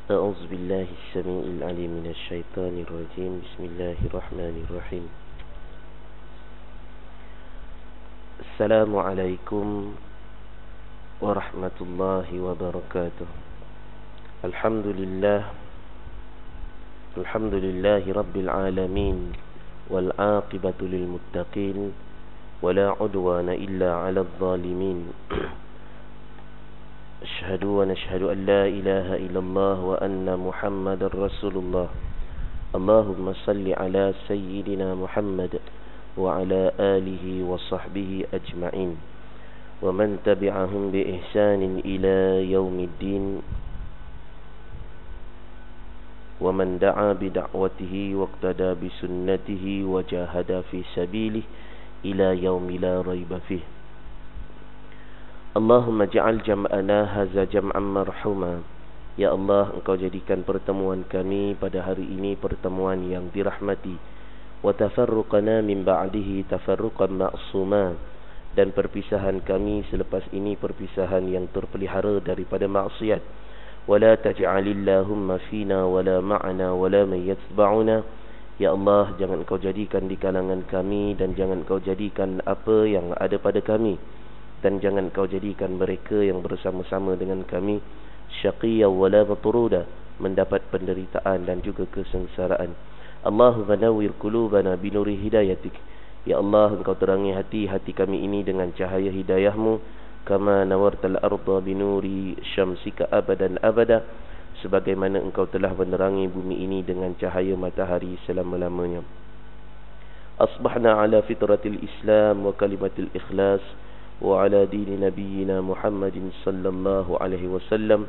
أعوذ بالله السميع العليم من الشيطان الرجيم. بسم الله الرحمن الرحيم. السلام عليكم ورحمة الله وبركاته. الحمد لله رب العالمين، والعاقبة للمتقين، ولا عدوان إلا على الظالمين. أشهد ونشهد أن لا إله إلا الله وأن محمد رسول الله. اللهم صل على سيدنا محمد وعلى آله وصحبه أجمعين، ومن تبعهم بإحسان إلى يوم الدين، ومن دعا بدعوته واقتدى بسنته وجاهد في سبيله إلى يوم لا ريب فيه. Allahumma ja'al jam'ana haza jam'an marhuma. Ya Allah, Engkau jadikan pertemuan kami pada hari ini pertemuan yang dirahmati. Wa tafarruqana min ba'dihi tafarruqan ma'suma. Dan perpisahan kami selepas ini perpisahan yang terpelihara daripada maksiat. Wa la taj'alillahumma fina wa la ma'ana wa la man yatba'una. Ya Allah, jangan Engkau jadikan di kalangan kami, dan jangan Engkau jadikan apa yang ada pada kami, dan jangan Kau jadikan mereka yang bersama-sama dengan kami syaqiyya wala matruda, mendapat penderitaan dan juga kesengsaraan. Allahumma nawwir qulubana binuri hidayatik. Ya Allah, Engkau terangi hati-hati kami ini dengan cahaya hidayah-Mu, kama nawartal arda binuri syamsika abadan abada, sebagaimana Engkau telah menerangi bumi ini dengan cahaya matahari selama-lamanya. Asbahna ala fitratil Islam wa kalimatil ikhlas, وعلى دين نبينا محمد صلى الله عليه وسلم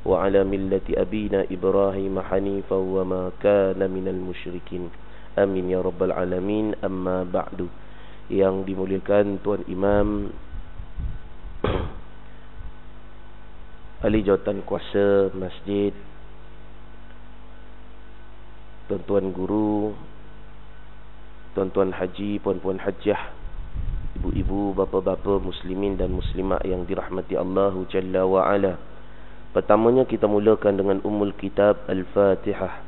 وعلى ملة أبينا إبراهيم حنيفا وما كان من المشركين. Amin ya rabbal alamin. Amma ba'du. Yang dimuliakan Tuan Imam ahli jawatan kuasa masjid, tuan-tuan guru, tuan-tuan haji, puan-puan hajjah, ibu-ibu, bapa-bapa muslimin dan muslimat yang dirahmati Allah Jalla wa Ala. Pertamanya kita mulakan dengan Ummul Kitab Al-Fatihah.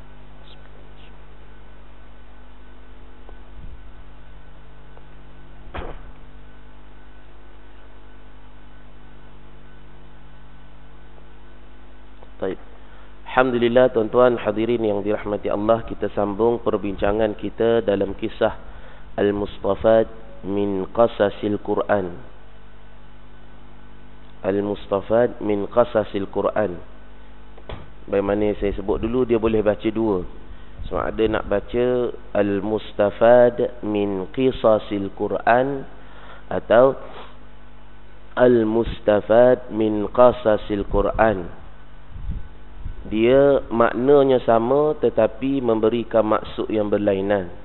Baik. Alhamdulillah, tuan-tuan hadirin yang dirahmati Allah, kita sambung perbincangan kita dalam kisah Al-Mustafad min qasasil Quran. Al-Mustafad min qasasil Quran. Bagaimana saya sebut dulu, dia boleh baca dua. Sama ada nak baca Al-Mustafad min qisasil Quran atau Al-Mustafad min qasasil Quran. Dia maknanya sama tetapi memberikan maksud yang berlainan.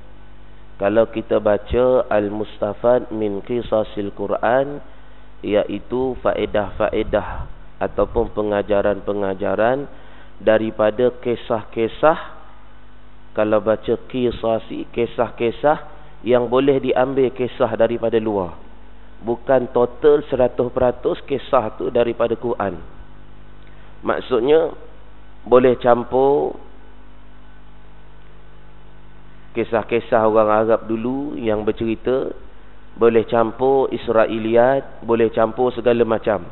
Kalau kita baca Al-Mustafad min qisasil Quran, iaitu faedah-faedah ataupun pengajaran-pengajaran daripada kisah-kisah. Kalau baca qisasi, kisah-kisah yang boleh diambil kisah daripada luar, bukan total 100% kisah tu daripada Quran. Maksudnya boleh campur kisah-kisah orang Arab dulu yang bercerita, boleh campur Israiliyat, boleh campur segala macam.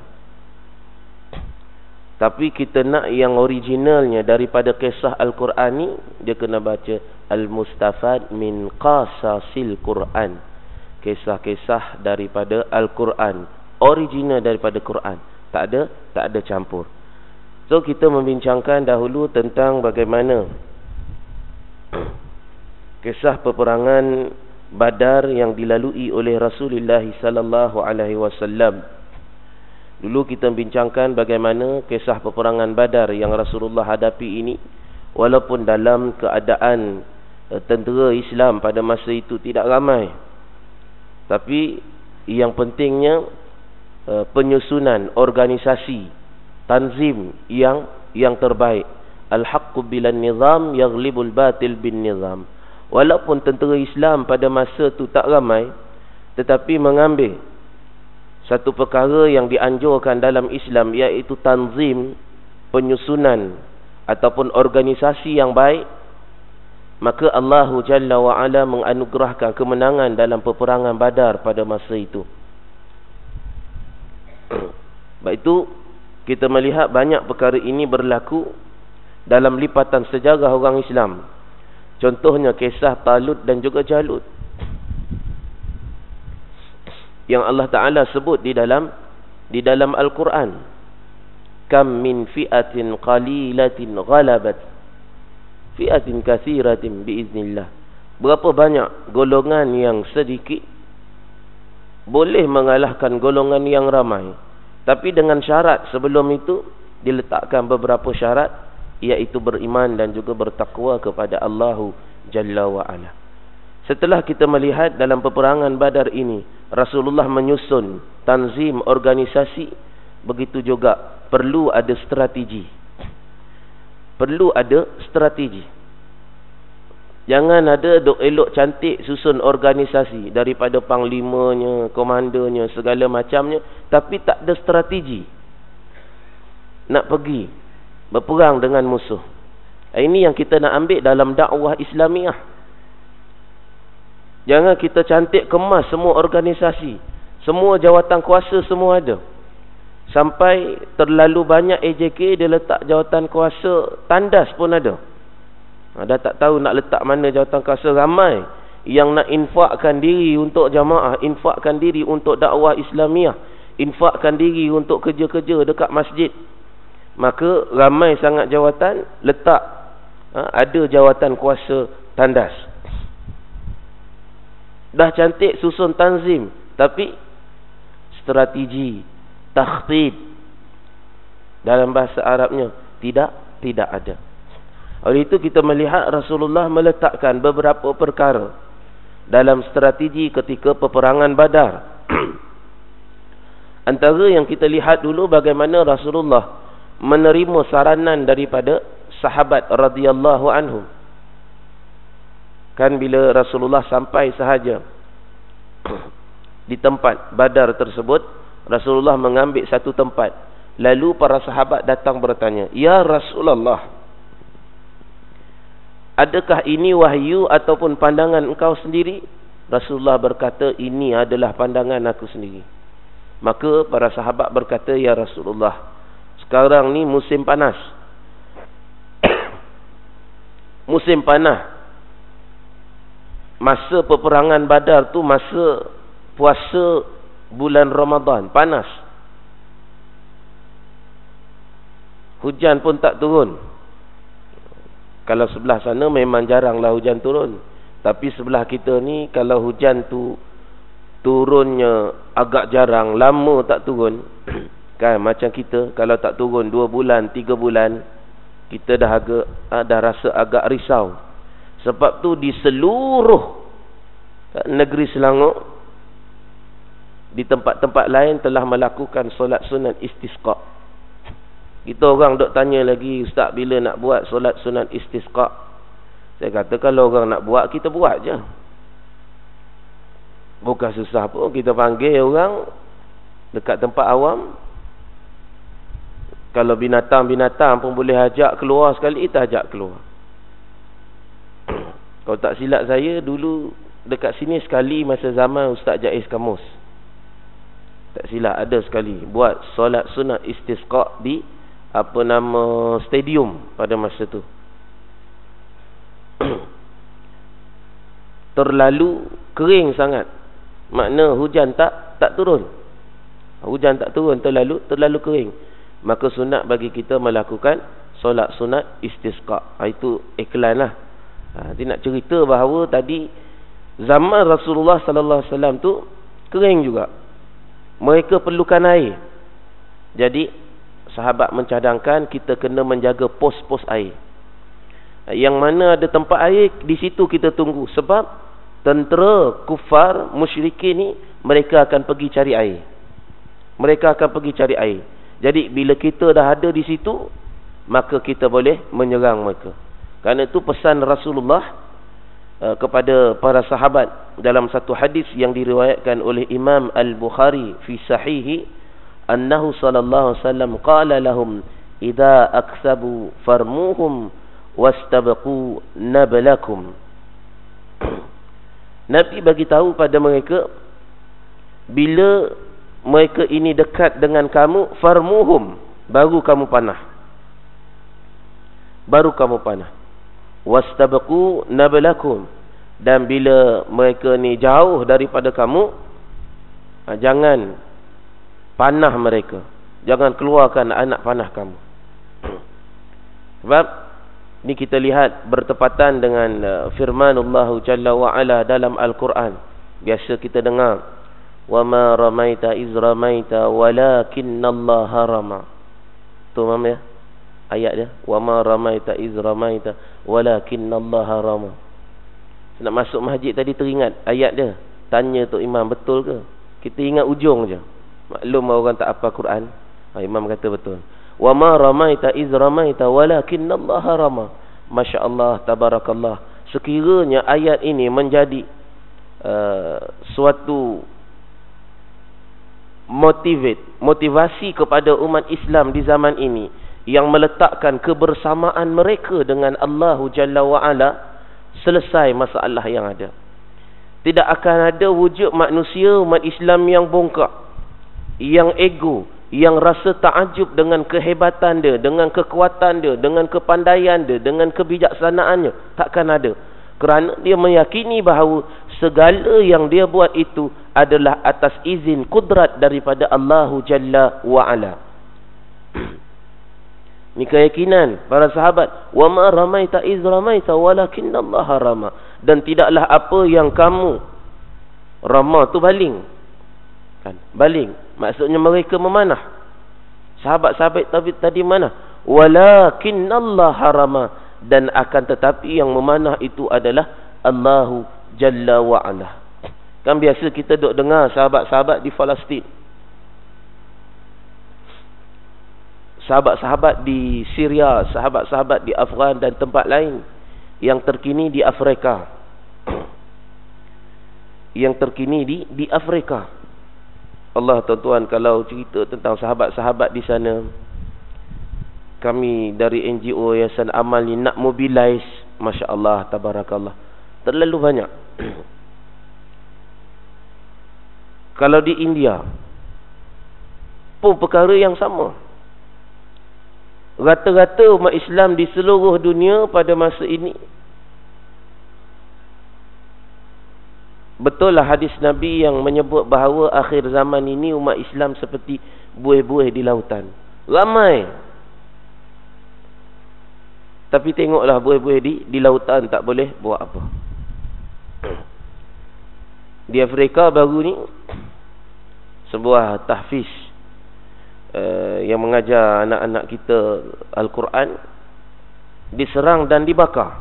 Tapi kita nak yang originalnya daripada kisah Al-Quran ni, dia kena baca Al-Mustafad min qasasil Quran. Kisah-kisah daripada Al-Quran, original daripada Quran, tak ada campur. So kita membincangkan dahulu tentang bagaimana kisah peperangan Badar yang dilalui oleh Rasulullah sallallahu alaihi wasallam. Dulu kita bincangkan bagaimana kisah peperangan Badar yang Rasulullah hadapi ini, walaupun dalam keadaan tentera Islam pada masa itu tidak ramai, tapi yang pentingnya penyusunan organisasi tanzim yang terbaik. Al-haqqu bilan nizam yaghlibul batil bin nizam. Walaupun tentera Islam pada masa tu tak ramai, tetapi mengambil satu perkara yang dianjurkan dalam Islam, iaitu tanzim, penyusunan ataupun organisasi yang baik, maka Allah Jalla wa'ala menganugerahkan kemenangan dalam peperangan Badar pada masa itu. Sebab itu kita melihat banyak perkara ini berlaku dalam lipatan sejarah orang Islam. Contohnya kisah Talut dan juga Jalut, yang Allah Ta'ala sebut di dalam Al-Quran. Kam min fi'atin qalilatin ghalabat fi'atin katsiratin biiznillah. Berapa banyak golongan yang sedikit boleh mengalahkan golongan yang ramai. Tapi dengan syarat sebelum itu diletakkan beberapa syarat, iaitu beriman dan juga bertakwa kepada Allah Jalla wa'ala. Setelah kita melihat dalam peperangan Badar ini, Rasulullah menyusun tanzim organisasi. Begitu juga perlu ada strategi. Perlu ada strategi. Jangan ada duk elok cantik susun organisasi daripada panglimanya, komandonya, segala macamnya, tapi tak ada strategi nak pergi berperang dengan musuh. Ini yang kita nak ambil dalam dakwah Islamiah. Jangan kita cantik kemas semua organisasi, semua jawatan kuasa semua ada. Sampai terlalu banyak AJK dia letak jawatan kuasa tandas pun ada. Dah tak tahu nak letak mana jawatan kuasa. Ramai yang nak infakkan diri untuk jamaah, infakkan diri untuk dakwah Islamiah, infakkan diri untuk kerja-kerja dekat masjid. Maka ramai sangat jawatan letak ada jawatan kuasa tandas. Dah cantik susun tanzim, tapi strategi, takhtid dalam bahasa Arabnya tidak ada. Oleh itu kita melihat Rasulullah meletakkan beberapa perkara dalam strategi ketika peperangan Badar. Antara yang kita lihat dulu bagaimana Rasulullah menerima saranan daripada sahabat radhiyallahu anhum. Kan bila Rasulullah sampai sahaja di tempat Badar tersebut, Rasulullah mengambil satu tempat. Lalu para sahabat datang bertanya, "Ya Rasulullah, adakah ini wahyu ataupun pandangan engkau sendiri?" Rasulullah berkata, "Ini adalah pandangan aku sendiri." Maka para sahabat berkata, "Ya Rasulullah, sekarang ni musim panas." Musim panas. Masa peperangan Badar tu masa puasa bulan Ramadan, panas. Hujan pun tak turun. Kalau sebelah sana memang jaranglah hujan turun. Tapi sebelah kita ni kalau hujan tu turunnya agak jarang, lama tak turun. Kan macam kita kalau tak turun 2 bulan, 3 bulan, kita dah rasa agak risau. Sebab tu di seluruh negeri Selangor, di tempat-tempat lain telah melakukan solat sunat istisqa. Kita orang duk tanya lagi, "Ustaz, bila nak buat solat sunat istisqa?" Saya kata kalau orang nak buat, kita buat je. Bukan susah pun, kita panggil orang dekat tempat awam. Kalau binatang-binatang pun boleh ajak keluar sekali, kita ajak keluar. Kalau tak silap saya, dulu dekat sini sekali masa zaman Ustaz Jaiz Kamus, tak silap ada sekali buat solat sunat istisqa di stadium pada masa tu. Terlalu kering sangat. Makna hujan tak turun. Hujan tak turun, terlalu kering. Maka sunat bagi kita melakukan solat sunat istisqa. Itu iklan lah. Dia nak cerita bahawa tadi zaman Rasulullah sallallahu alaihi wasallam tu kering juga. Mereka perlukan air. Jadi sahabat mencadangkan kita kena menjaga pos-pos air. Yang mana ada tempat air, di situ kita tunggu. Sebab tentera kufar musyrikin ni, mereka akan pergi cari air. Mereka akan pergi cari air. Jadi bila kita dah ada di situ, maka kita boleh menyerang mereka. Kerana itu pesan Rasulullah kepada para sahabat dalam satu hadis yang diriwayatkan oleh Imam Al-Bukhari fi sahihi, annahu sallallahu alaihi wasallam qala lahum, idza aksabu farmuhum wastabqu nablakum. Nabi bagi tahu pada mereka, bila mereka ini dekat dengan kamu, farmuhum, baru kamu panah. Baru kamu panah. Wastabqu nablakum, dan bila mereka ni jauh daripada kamu, jangan panah mereka. Jangan keluarkan anak panah kamu. Sebab ni kita lihat bertepatan dengan firman Allah Jalla wa Ala dalam Al-Quran. Biasa kita dengar, wa ma ramaita iz ramaita walakinnallaha rama. Tu faham ya? Ayat dia, wa ma ramaita iz ramaita walakinnallaha rama. Nak masuk masjid tadi teringat ayat dia. Tanya Tok Imam, betul ke? Kita ingat ujung je. Maklum orang tak apa Quran. Imam kata betul. Wa ma ramaita iz ramaita walakinnallaha rama. Masya-Allah, tabarakallah. Sekiranya ayat ini menjadi suatu motivasi kepada umat Islam di zaman ini, yang meletakkan kebersamaan mereka dengan Allah Jalla wa Ala, selesai masalah yang ada. Tidak akan ada wujud manusia umat Islam yang bongkak, yang ego, yang rasa takjub dengan kehebatan dia, dengan kekuatan dia, dengan kepandaian dia, dengan kebijaksanaannya. Takkan ada. Kerana dia meyakini bahawa segala yang dia buat itu adalah atas izin kudrat daripada Allah Jalla wa Ala. Ini keyakinan para sahabat. Wa ma ramaita iz ramaita walakinnallaha rama. Dan tidaklah apa yang kamu rama tu baling. Kan? Baling. Maksudnya mereka memanah. Sahabat-sahabat tadi mana? Walakinnallaha rama. Dan akan tetapi yang memanah itu adalah Allah Jalla wa Ala. Kan biasa kita duk dengar sahabat-sahabat di Palestin, sahabat-sahabat di Syria, sahabat-sahabat di Afghan dan tempat lain, yang terkini di Afrika. Yang terkini di Afrika. Allah tuan-tuan, kalau cerita tentang sahabat-sahabat di sana, kami dari NGO Yayasan Amal ni nak mobilize, masya-Allah, tabarakallah, terlalu banyak. Kalau di India pun perkara yang sama. Rata-rata umat Islam di seluruh dunia pada masa ini, betul lah hadis Nabi yang menyebut bahawa akhir zaman ini umat Islam seperti buih-buih di lautan. Ramai. Tapi tengoklah buih-buih di lautan tak boleh buat apa. Di Afrika baru ni, sebuah tahfiz yang mengajar anak-anak kita Al-Quran diserang dan dibakar.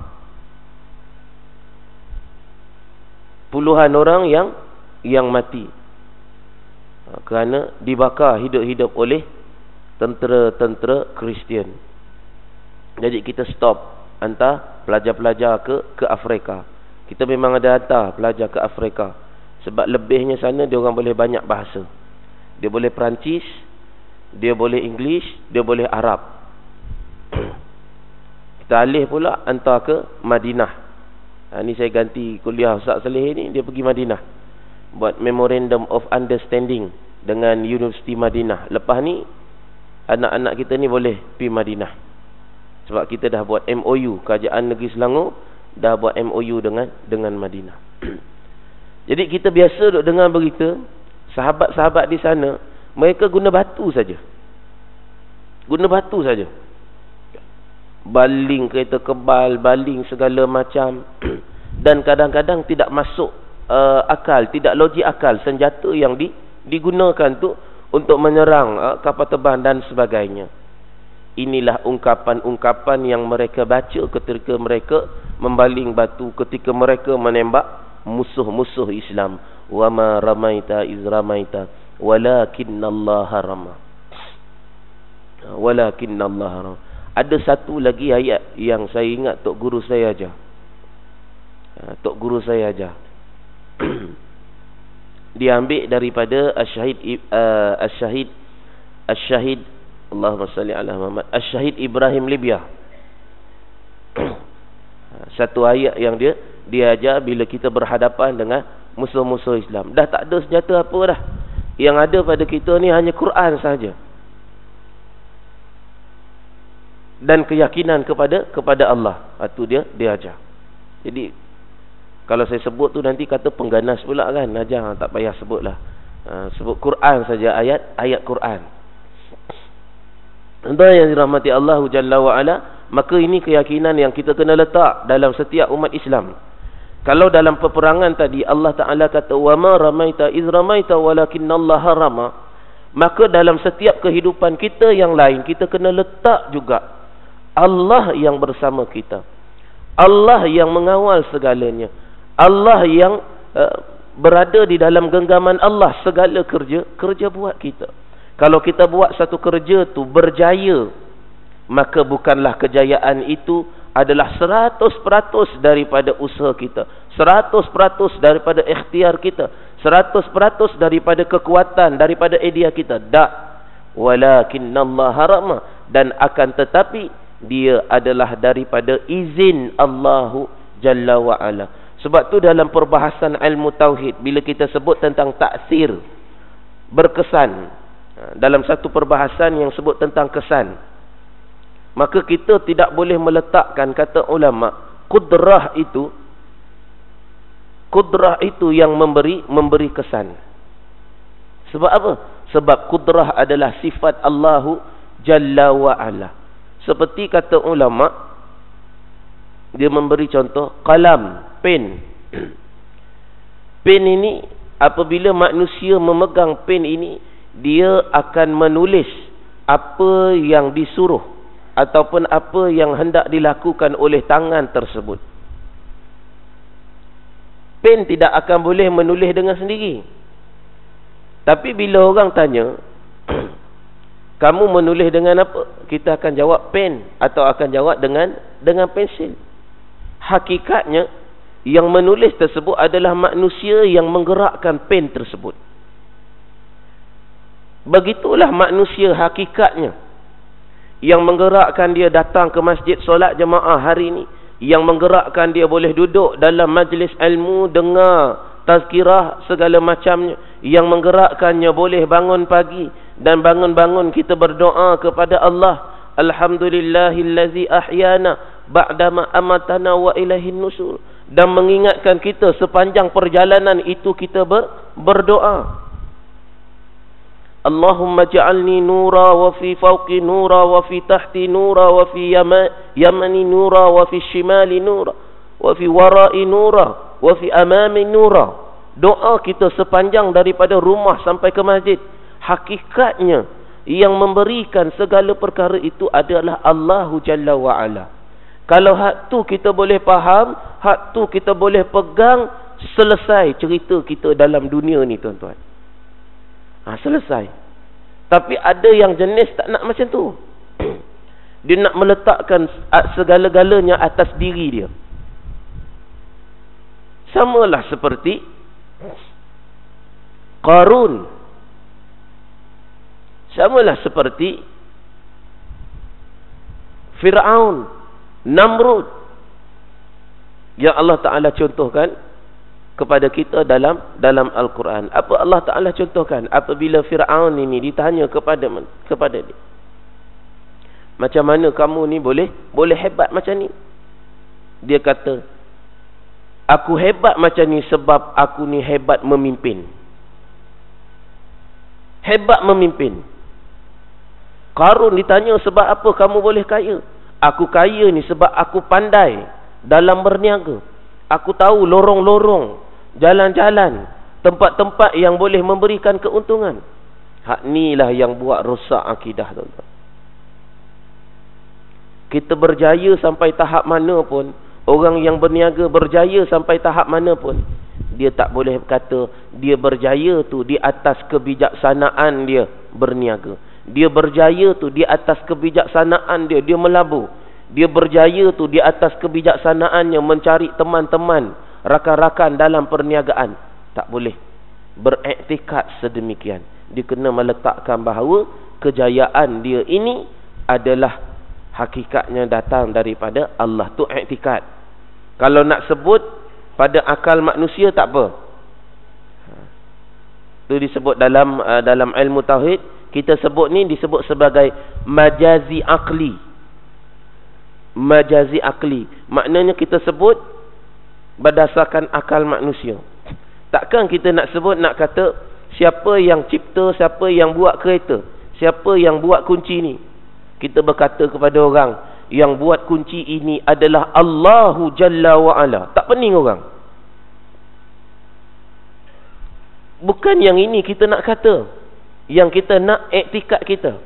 Puluhan orang yang mati kerana dibakar hidup-hidup oleh tentera-tentera Kristian. Jadi kita stop hantar pelajar-pelajar ke Afrika. Kita memang ada hantar pelajar ke Afrika, sebab lebihnya sana dia orang boleh banyak bahasa. Dia boleh Perancis, dia boleh English, dia boleh Arab. Kita alih pula hantar ke Madinah. Ni saya ganti kuliah Ustaz Saleh ni, dia pergi Madinah buat Memorandum of Understanding dengan Universiti Madinah. Lepas ni anak-anak kita ni boleh pergi Madinah, sebab kita dah buat MOU. Kerajaan Negeri Selangor dah buat MOU dengan Madinah. Jadi kita biasa duk dengar berita sahabat-sahabat di sana, mereka guna batu saja. Guna batu saja. Baling kereta kebal, baling segala macam. Dan kadang-kadang tidak masuk akal, tidak logik akal senjata yang digunakan tu untuk menyerang kapal terbang dan sebagainya. Inilah ungkapan-ungkapan yang mereka baca ketika mereka membaling batu, ketika mereka menembak musuh-musuh Islam. Wa ma ramaita iz ramaita walakinnallaha rama. Walakinnallaha rama. Ada satu lagi ayat yang saya ingat tok guru saya ajar. Tok guru saya ajar. Dia ambil daripada Asy-Syahid Allahumma salli ala Muhammad. Asyhad Ibrahim Libya. Satu ayat yang dia ajar bila kita berhadapan dengan musuh-musuh Islam. Dah tak ada senjata apa dah. Yang ada pada kita ni hanya Quran saja. Dan keyakinan kepada Allah. Itu dia ajar. Jadi kalau saya sebut tu nanti kata pengganas pula kan. Ajar, tak payah sebutlah. Sebut Quran saja, ayat Quran. Tuan yang dirahmati Allah Jalla wa Ala, maka ini keyakinan yang kita kena letak dalam setiap umat Islam. Kalau dalam peperangan tadi Allah Taala kata wa ma ramaita iz ramaita walakinnallaha rama, maka dalam setiap kehidupan kita yang lain kita kena letak juga Allah yang bersama kita, Allah yang mengawal segalanya, Allah yang berada di dalam genggaman Allah segala kerja buat kita. Kalau kita buat satu kerja tu berjaya, maka bukanlah kejayaan itu adalah 100% daripada usaha kita, 100% daripada ikhtiar kita, 100% daripada kekuatan, daripada idea kita. Tak. Walakinnallaha rahmah, dan akan tetapi dia adalah daripada izin Allah Jalla wa Ala. Sebab tu dalam perbahasan ilmu tauhid, bila kita sebut tentang taksir, berkesan, dalam satu perbahasan yang sebut tentang kesan, maka kita tidak boleh meletakkan, kata ulama, kudrah itu yang memberi kesan. Sebab apa? Sebab kudrah adalah sifat Allah Jalla wa Ala. Seperti kata ulama, dia memberi contoh kalam, pen. Pen ini, apabila manusia memegang pen ini, dia akan menulis apa yang disuruh ataupun apa yang hendak dilakukan oleh tangan tersebut. Pen tidak akan boleh menulis dengan sendiri. Tapi bila orang tanya, kamu menulis dengan apa? Kita akan jawab pen, atau akan jawab dengan pensil. Hakikatnya yang menulis tersebut adalah manusia yang menggerakkan pen tersebut. Begitulah manusia hakikatnya, yang menggerakkan dia datang ke masjid solat jemaah hari ini, yang menggerakkan dia boleh duduk dalam majlis ilmu, dengar tazkirah segala macamnya, yang menggerakkannya boleh bangun pagi dan bangun-bangun kita berdoa kepada Allah, alhamdulillahillazi ahyana ba'dama amatana wa ilaihin nusur, dan mengingatkan kita sepanjang perjalanan itu kita berdoa, Allahumma ja'alni nura wa fi fawqi nura wa fi tahti nura wa fi yamani nura wa fi shimali nura wa fi warai nura wa fi amami nura. Doa kita sepanjang daripada rumah sampai ke masjid, hakikatnya yang memberikan segala perkara itu adalah Allahu Jalla wa Ala. Kalau hak tu kita boleh faham, hak tu kita boleh pegang, selesai cerita kita dalam dunia ni, tuan-tuan. Selesai. Tapi ada yang jenis tak nak macam tu. Dia nak meletakkan segala-galanya atas diri dia. Samalah seperti Qarun. Samalah seperti Fir'aun, Namrud, yang Allah Ta'ala contohkan kepada kita dalam Al-Quran. Apa Allah Ta'ala contohkan apabila Fir'aun ini ditanya kepada dia, macam mana kamu ni boleh hebat macam ni? Dia kata, aku hebat macam ni sebab aku ni hebat memimpin. Hebat memimpin. Qarun ditanya, sebab apa kamu boleh kaya? Aku kaya ni sebab aku pandai dalam berniaga. Aku tahu lorong-lorong, jalan-jalan, tempat-tempat yang boleh memberikan keuntungan. Hak ni lah yang buat rosak akidah, tuan-tuan. Kita berjaya sampai tahap mana pun, orang yang berniaga berjaya sampai tahap mana pun, dia tak boleh kata dia berjaya tu di atas kebijaksanaan dia berniaga. Dia berjaya tu di atas kebijaksanaan dia melabur. Dia berjaya tu di atas kebijaksanaannya mencari teman-teman, rakan-rakan dalam perniagaan. Tak boleh beriktikad sedemikian. dia kena meletakkan bahawa kejayaan dia ini adalah hakikatnya datang daripada Allah. Tu i'tikad. Kalau nak sebut pada akal manusia tak apa. Tu disebut dalam ilmu tauhid, kita sebut ni disebut sebagai majazi akli. Majazi akli. Maknanya kita sebut berdasarkan akal manusia. Takkan kita nak sebut, nak kata siapa yang cipta, siapa yang buat kereta, siapa yang buat kunci ni. Kita berkata kepada orang yang buat kunci ini adalah Allahu Jalla wa'ala. Tak pening orang. Bukan yang ini kita nak kata. Yang kita nak iktikad kita.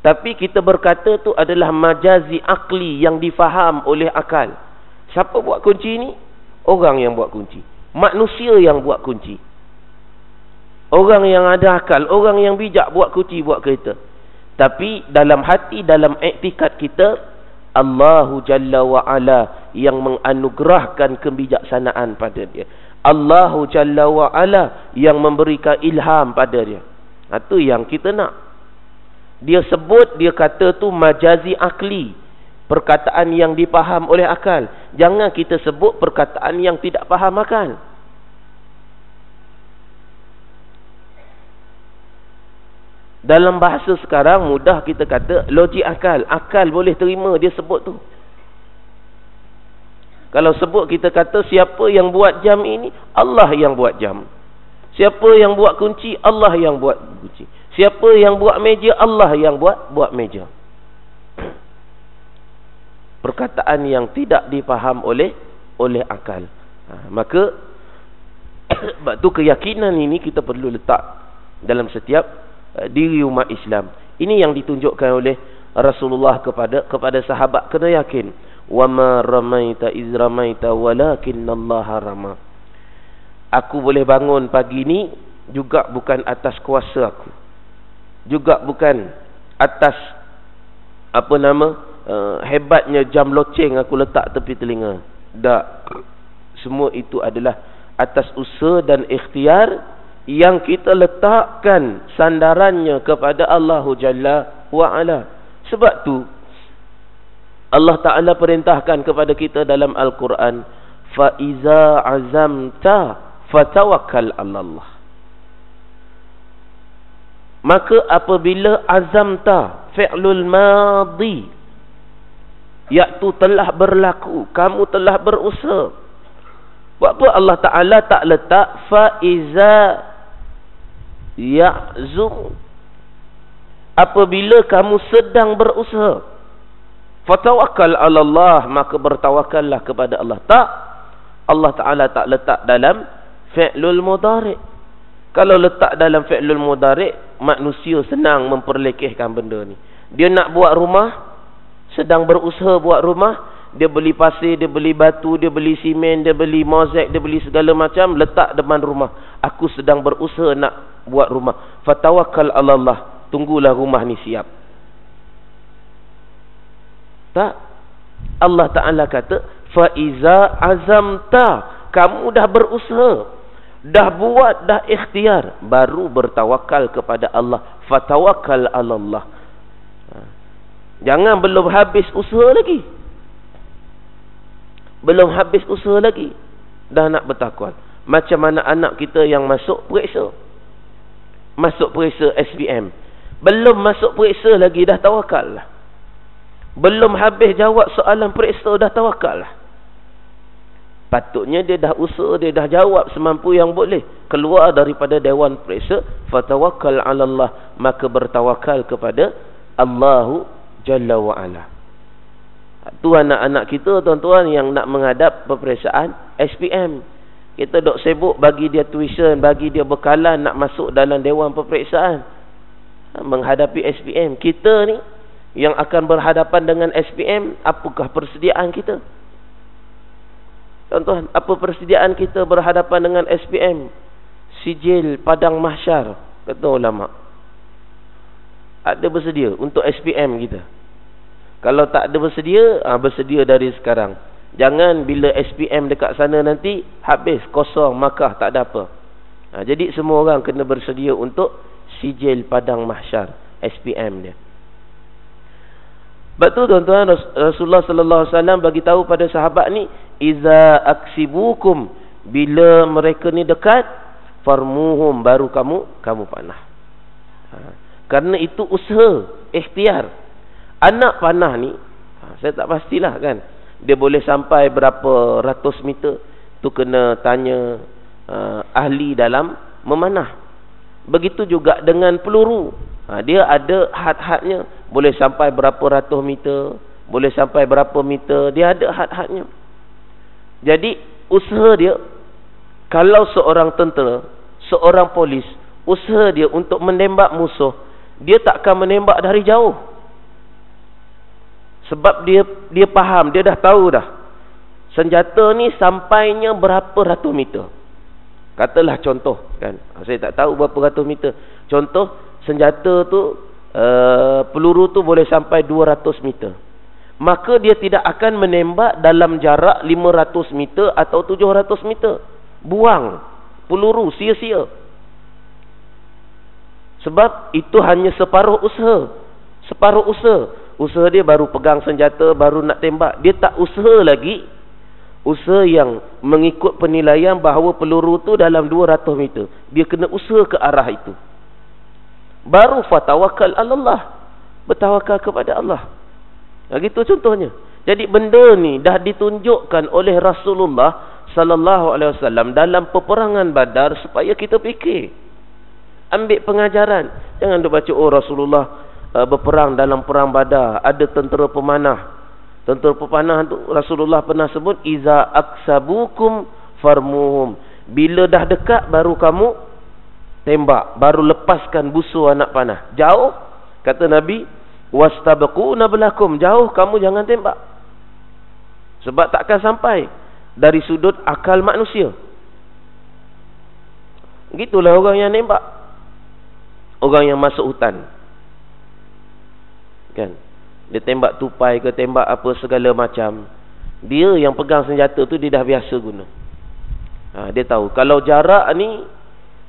Tapi kita berkata tu adalah majazi akli yang difaham oleh akal. Siapa buat kunci ni? Orang yang buat kunci. Manusia yang buat kunci. Orang yang ada akal, orang yang bijak buat kunci, buat kereta. Tapi dalam hati, dalam iktikad kita, Allahu Jalla wa'ala yang menganugerahkan kebijaksanaan pada dia. Allahu Jalla wa'ala yang memberikan ilham pada dia. Itu yang kita nak. Dia sebut, dia kata tu majazi akli. Perkataan yang dipaham oleh akal. Jangan kita sebut perkataan yang tidak faham akal. Dalam bahasa sekarang mudah kita kata logik akal. Akal boleh terima dia sebut tu. Kalau sebut kita kata siapa yang buat jam ini, Allah yang buat jam. Siapa yang buat kunci, Allah yang buat kunci. Siapa yang buat meja, Allah yang buat meja. Perkataan yang tidak dipaham oleh akal. Maka sebab tu keyakinan ini kita perlu letak dalam setiap diri umat Islam. Ini yang ditunjukkan oleh Rasulullah kepada sahabat, kena yakin. Wa ma ramaita iz ramaita walakinallaha rama. Aku boleh bangun pagi ni juga bukan atas kuasa aku. Juga bukan atas hebatnya jam loceng aku letak tepi telinga. Tak. Semua itu adalah atas usaha dan ikhtiar yang kita letakkan sandarannya kepada Allahu Jalla wa'ala. Sebab tu Allah Ta'ala perintahkan kepada kita dalam Al-Quran, fa iza azamta fatawakkal 'alallah. Maka apabila azamta, fi'lul madhi, iaitu telah berlaku, kamu telah berusaha. Buat apa Allah Ta'ala tak letak fa iza ya'zum, apabila kamu sedang berusaha. Fatawakkal 'alallah, maka bertawakallah kepada Allah. Tak, Allah Ta'ala tak letak dalam fi'lul mudhari'. Kalau letak dalam fi'lul mudhari', manusia senang memperlekehkan benda ni. Dia nak buat rumah, sedang berusaha buat rumah, dia beli pasir, dia beli batu, dia beli simen, dia beli mozaik, dia beli segala macam, letak depan rumah. Aku sedang berusaha nak buat rumah. Fatawakkal 'alallah, tunggulah rumah ni siap. Tak. Allah Ta'ala kata fa iza azamta, kamu dah berusaha, dah buat, dah ikhtiar, baru bertawakal kepada Allah. Fatawakkal 'alallah. Jangan belum habis usaha lagi. Belum habis usaha lagi dah nak bertakwa. Macam mana anak kita yang masuk periksa. Masuk periksa SPM. Belum masuk periksa lagi dah tawakal lah. Belum habis jawab soalan periksa dah tawakal lah. Patutnya dia dah usaha, dia dah jawab semampu yang boleh. Keluar daripada dewan periksa, fatawakkal 'alallah, maka bertawakal kepada Allahu Jalla wa'ala. Tu anak-anak kita, tuan-tuan, yang nak menghadap peperiksaan SPM. Kita dok sibuk bagi dia tuition, bagi dia bekalan nak masuk dalam dewan peperiksaan, menghadapi SPM. Kita ni yang akan berhadapan dengan SPM, apakah persediaan kita? Tuan-tuan, apa persediaan kita berhadapan dengan SPM? Sijil padang mahsyar, kata ulama. Ada bersedia untuk SPM kita? Kalau tak ada bersedia, bersedia dari sekarang. Jangan bila SPM dekat sana nanti habis, kosong, Makkah, tak ada apa. Jadi semua orang kena bersedia untuk sijil padang mahsyar, SPM dia. Sebab tu tuan-tuan, Rasulullah sallallahu alaihi wasallam bagi tahu pada sahabat ni, iza aksibukum, bila mereka ni dekat, farmuhum, baru kamu panah. Kerana itu usaha, ikhtiar. Anak panah ni, saya tak pastilah kan, dia boleh sampai berapa ratus meter, tu kena tanya ahli dalam memanah. Begitu juga dengan peluru, dia ada had-hadnya, boleh sampai berapa ratus meter, boleh sampai berapa meter, dia ada had-hadnya. Jadi usaha dia, kalau seorang tentera, seorang polis, usaha dia untuk menembak musuh, dia takkan menembak dari jauh. Sebab dia faham, dia dah tahu dah, senjata ni sampainya berapa ratus meter. Katalah contoh kan, saya tak tahu berapa ratus meter. Contoh, senjata tu peluru tu boleh sampai 200 meter. Maka dia tidak akan menembak dalam jarak 500 meter atau 700 meter. Buang peluru sia-sia. Sebab itu hanya separuh usaha. Separuh usaha. Usaha dia baru pegang senjata, baru nak tembak. Dia tak usaha lagi. Usaha yang mengikut penilaian bahawa peluru tu dalam 200 meter. Dia kena usaha ke arah itu. Baru fatawakal Allah, bertawakal kepada Allah. Gitu contohnya. Jadi benda ni dah ditunjukkan oleh Rasulullah sallallahu alaihi wasallam dalam peperangan Badar, supaya kita fikir, ambil pengajaran. Jangan duk baca, oh Rasulullah berperang dalam perang Badar, ada tentera pemanah. Tentera pemanah tu Rasulullah pernah sebut, iza aksabukum farmuhum, bila dah dekat baru kamu tembak, baru lepaskan busur anak panah. Jauh, kata Nabi, wastabquna belakum, jauh kamu jangan tembak. Sebab takkan sampai dari sudut akal manusia. Gitulah orang yang nembak, orang yang masuk hutan kan, dia tembak tupai ke tembak apa segala macam, dia yang pegang senjata tu dia dah biasa guna. Dia tahu kalau jarak ni,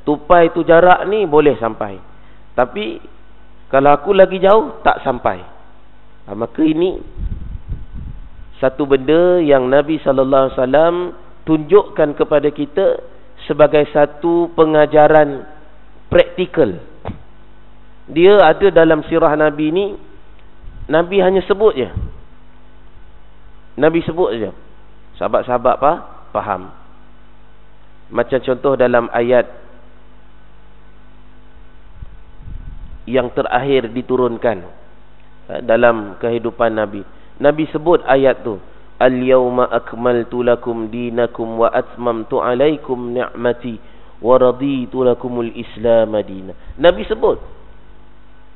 tupai tu jarak ni boleh sampai, tapi kalau aku lagi jauh tak sampai. Maka ini satu benda yang Nabi sallallahu alaihi wasallam tunjukkan kepada kita sebagai satu pengajaran praktikal. Dia ada dalam sirah Nabi ni, Nabi hanya sebut je. Nabi sebut je, sahabat-sahabat faham. Macam contoh dalam ayat yang terakhir diturunkan dalam kehidupan Nabi. Nabi sebut ayat tu, al-yawma akmaltu lakum dinakum wa atmamtu alaikum ni'mati wa raditu lakumul islam madina. Nabi sebut,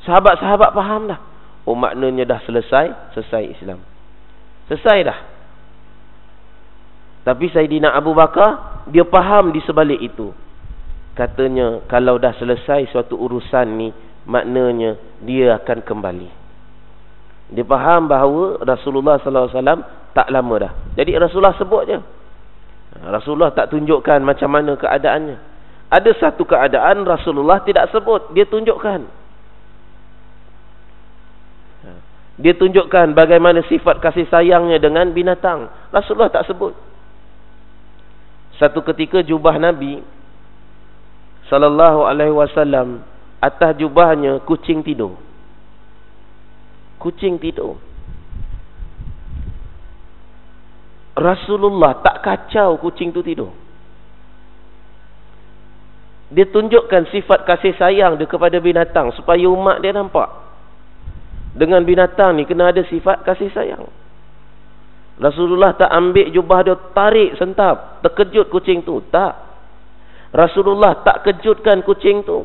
sahabat-sahabat faham dah. Oh, maknanya dah selesai Islam. Selesai dah. Tapi Saidina Abu Bakar, dia faham di sebalik itu. Katanya, kalau dah selesai suatu urusan ni, maknanya dia akan kembali. Dia faham bahawa Rasulullah sallallahu alaihi wasallam tak lama dah. Jadi Rasulullah sebut je. Rasulullah tak tunjukkan macam mana keadaannya. Ada satu keadaan Rasulullah tidak sebut, dia tunjukkan. Dia tunjukkan bagaimana sifat kasih sayangnya dengan binatang. Rasulullah tak sebut. Satu ketika jubah Nabi sallallahu alaihi wasallam, atas jubahnya kucing tidur. Kucing tidur. Rasulullah tak kacau kucing tu tidur. Dia tunjukkan sifat kasih sayang dia kepada binatang, supaya umat dia nampak, dengan binatang ni kena ada sifat kasih sayang. Rasulullah tak ambil jubah dia, tarik, sentap, terkejut kucing tu. Tak. Rasulullah tak kejutkan kucing tu.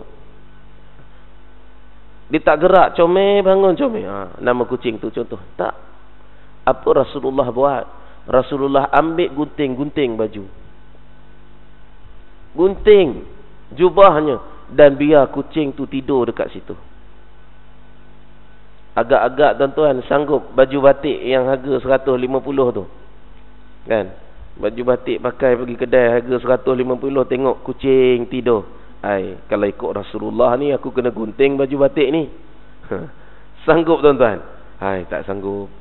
Dia tak gerak, comel, bangun comel. Nama kucing tu contoh. Tak. Apa Rasulullah buat? Rasulullah ambil gunting baju. Gunting jubahnya, dan biar kucing tu tidur dekat situ. Agak-agak tuan-tuan sanggup baju batik yang harga 150 tu kan, baju batik pakai pergi kedai harga 150, tengok kucing tidur, Kalau ikut Rasulullah ni aku kena gunting baju batik ni. Sanggup tuan-tuan? Tak sanggup.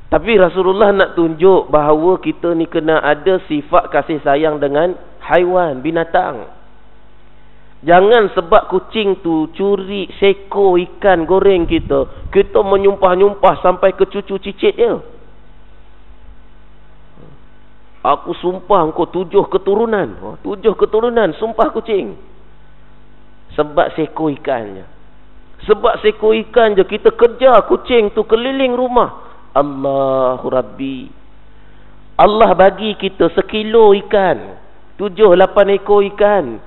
Tapi Rasulullah nak tunjuk bahawa kita ni kena ada sifat kasih sayang dengan haiwan, binatang. Jangan sebab kucing tu curi seekor ikan goreng kita menyumpah-nyumpah sampai ke cucu cicit dia. Aku sumpah engkau 7 keturunan. 7 keturunan sumpah kucing. Sebab seekor ikannya. Sebab seekor ikan je kita kejar kucing tu keliling rumah. Allahu Rabbi. Allah bagi kita sekilo ikan. 7-8 ekor ikan.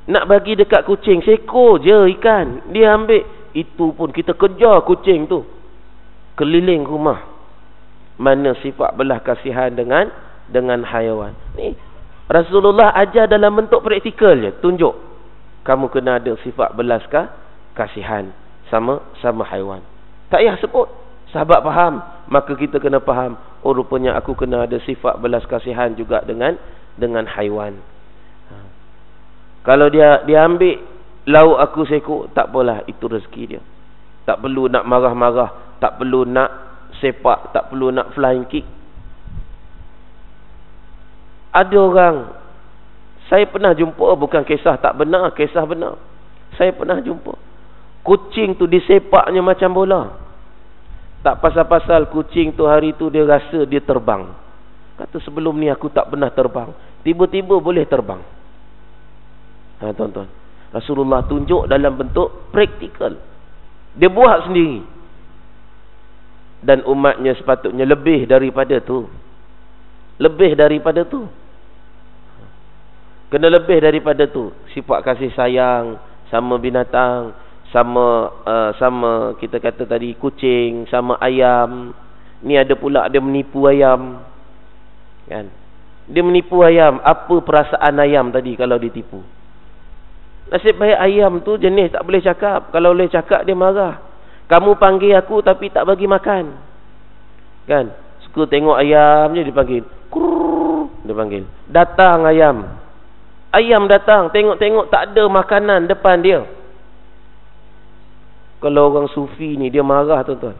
Nak bagi dekat kucing, seekor je ikan. Dia ambil. Itu pun kita kejar kucing tu keliling rumah. Mana sifat belas kasihan dengan haiwan. Ni Rasulullah ajar dalam bentuk praktikal je. Tunjuk. Kamu kena ada sifat belas kasihan sama haiwan. Tak payah sebut. Sahabat faham, maka kita kena faham. Oh, rupanya aku kena ada sifat belas kasihan juga dengan haiwan. Kalau dia ambil lauk aku seekor, tak apalah, itu rezeki dia. Tak perlu nak marah-marah, tak perlu nak sepak, tak perlu nak flying kick. Ada orang, saya pernah jumpa, bukan kisah tak benar, kisah benar. Saya pernah jumpa kucing tu disepaknya macam bola. Tak pasal-pasal kucing tu hari tu dia rasa dia terbang. Kata sebelum ni aku tak pernah terbang, tiba-tiba boleh terbang. Tuan-tuan, Rasulullah tunjuk dalam bentuk praktikal. Dia buat sendiri. Dan umatnya sepatutnya lebih daripada tu. Lebih daripada tu. Kena lebih daripada tu. Sifat kasih sayang sama binatang, sama kita kata tadi kucing, sama ayam. Ni ada pula dia menipu ayam. Kan? Dia menipu ayam. Apa perasaan ayam tadi kalau ditipu? Nasib baik ayam tu jenis tak boleh cakap. Kalau boleh cakap dia marah. Kamu panggil aku tapi tak bagi makan. Kan? Suka tengok ayam je dipanggil. Kurr, dia panggil. Datang ayam. Ayam datang, tengok-tengok tak ada makanan depan dia. Kalau orang sufi ni dia marah tuan-tuan.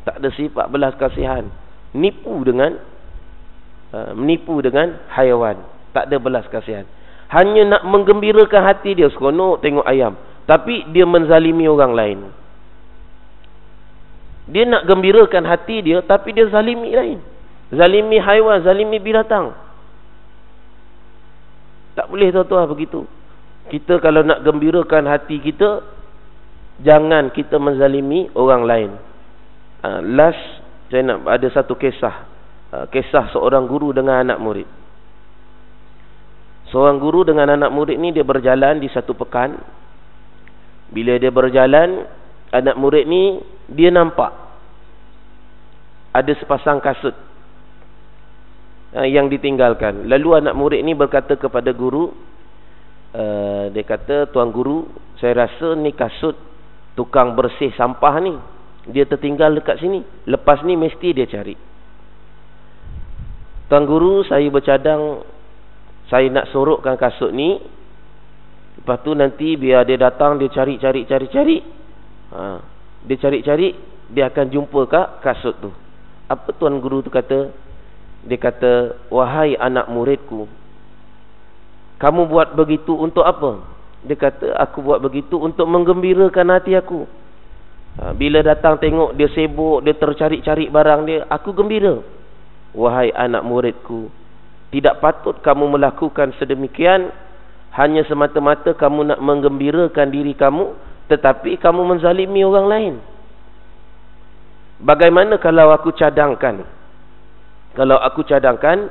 Tak ada sifat belas kasihan. Menipu dengan haiwan. Tak ada belas kasihan. Hanya nak menggembirakan hati dia, seronok tengok ayam. Tapi dia menzalimi orang lain. Dia nak gembirakan hati dia, tapi dia zalimi lain. Zalimi haiwan, zalimi binatang. Tak boleh tuan-tuan begitu. Kita kalau nak gembirakan hati kita, jangan kita menzalimi orang lain. Last, saya nak ada satu kisah. Kisah seorang guru dengan anak murid. Seorang guru dengan anak murid ni dia berjalan di satu pekan. Bila dia berjalan, anak murid ni dia nampak ada sepasang kasut yang ditinggalkan. Lalu anak murid ni berkata kepada guru, dia kata, "Tuan guru, saya rasa ni kasut tukang bersih sampah ni, dia tertinggal dekat sini. Lepas ni mesti dia cari. Tuan guru, saya bercadang saya nak sorokkan kasut ni. Lepas tu nanti biar dia datang, dia cari. Dia cari, dia akan jumpa kasut tu." Apa tuan guru tu kata? Dia kata, "Wahai anak muridku, kamu buat begitu untuk apa?" Dia kata, "Aku buat begitu untuk menggembirakan hati aku. Bila datang tengok dia sibuk, dia tercari-cari barang dia, aku gembira." "Wahai anak muridku, tidak patut kamu melakukan sedemikian hanya semata-mata kamu nak menggembirakan diri kamu, tetapi kamu menzalimi orang lain. Bagaimana kalau aku cadangkan? Kalau aku cadangkan,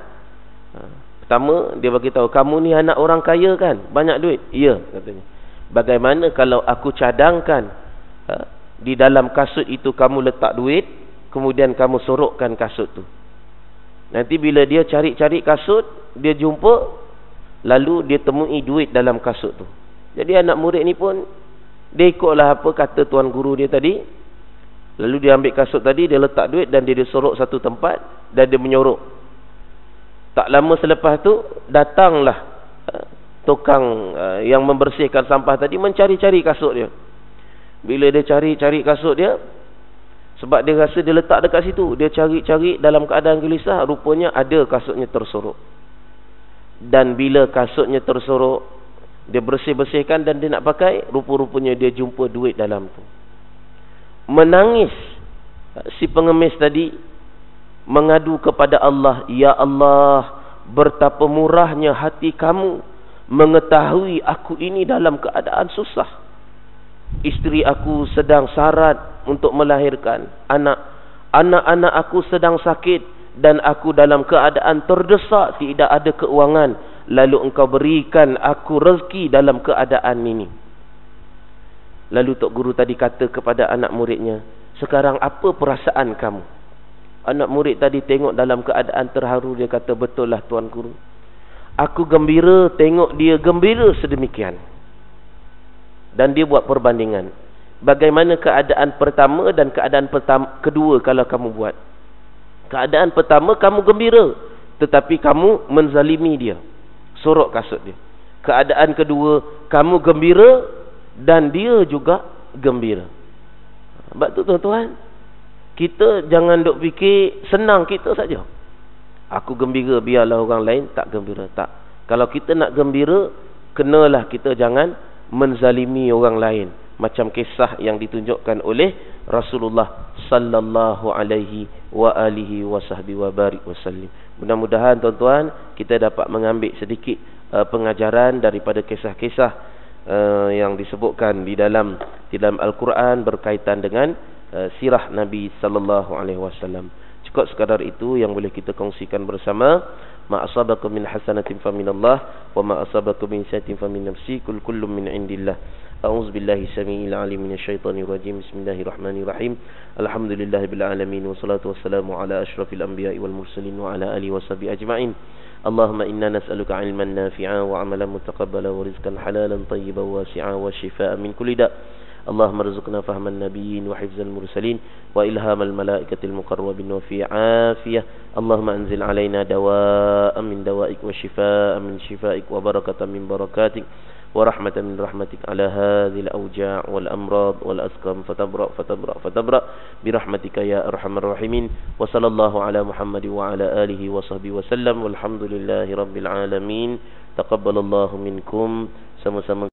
pertama dia bagi tahu, kamu ni anak orang kaya kan? Banyak duit?" "Ya," katanya. "Bagaimana kalau aku cadangkan di dalam kasut itu kamu letak duit, kemudian kamu sorokkan kasut tu. Nanti bila dia cari-cari kasut, dia jumpa, lalu dia temui duit dalam kasut tu." Jadi anak murid ni pun dia ikutlah apa kata tuan guru dia tadi. Lalu dia ambil kasut tadi, dia letak duit dan dia sorok satu tempat dan dia menyorok. Tak lama selepas tu datanglah tukang yang membersihkan sampah tadi mencari-cari kasut dia. Bila dia cari-cari kasut dia, sebab dia rasa dia letak dekat situ, dia cari-cari dalam keadaan gelisah, rupanya ada kasutnya tersorok. Dan bila kasutnya tersorok, dia bersih-bersihkan dan dia nak pakai, rupa-rupanya dia jumpa duit dalam tu. Menangis si pengemis tadi, mengadu kepada Allah, "Ya Allah, betapa murahnya hati kamu mengetahui aku ini dalam keadaan susah. Isteri aku sedang sarat untuk melahirkan anak. Anak-anak aku sedang sakit dan aku dalam keadaan terdesak, tidak ada keuangan. Lalu engkau berikan aku rezeki dalam keadaan ini." Lalu Tok Guru tadi kata kepada anak muridnya, "Sekarang apa perasaan kamu?" Anak murid tadi tengok dalam keadaan terharu, dia kata, "Betul lah Tuan Guru. Aku gembira tengok dia gembira sedemikian." Dan dia buat perbandingan. Bagaimana keadaan pertama dan keadaan kedua kalau kamu buat. Keadaan pertama kamu gembira, tetapi kamu menzalimi dia, sorok kasut dia. Keadaan kedua kamu gembira dan dia juga gembira. Sebab tu tuan-tuan, kita jangan duk fikir senang kita saja. Aku gembira, biarlah orang lain tak gembira. Tak. Kalau kita nak gembira, kenalah kita jangan menzalimi orang lain, macam kisah yang ditunjukkan oleh Rasulullah sallallahu alaihi wa alihi wasahbihi wa barik wasallim. Mudah-mudahan tuan-tuan kita dapat mengambil sedikit pengajaran daripada kisah-kisah yang disebutkan di dalam Al-Quran berkaitan dengan sirah Nabi sallallahu alaihi wasallam. Cukup sekadar itu yang boleh kita kongsikan bersama. Ma asabakum min hasanatin faminallah wa ma asabakum min sayyi'atin famin nafsi, kullun min indillah. A'udzu billahi samii'il 'aliim minasyaitonir rajiim. Bismillahirrahmanirrahim. Alhamdulillahirabbil alamin wassalatu wassalamu ala asyrafil anbiya'i wal mursalin wa ala alihi washabihi ajma'in. Allahumma inna nas'aluka 'ilman nafi'an wa 'amalan mutaqabbalan wa rizqan halalan tayyiban wasi'an wa shifaa'an min kulli da'. اللهم ارزقنا فهم النبيين وحفظ المرسلين وإلهام الملائكة المقربين وفي عافية. اللهم أنزل علينا دواء من دوائك وشفاء من شفائك وبركة من بركاتك ورحمة من رحمتك على هذه الأوجاع والأمراض والأسقام فتبرأ برحمتك يا أرحم الراحمين. وصلى الله على محمد وعلى آله وصحبه وسلم والحمد لله رب العالمين. تقبل الله منكم. Sama-sama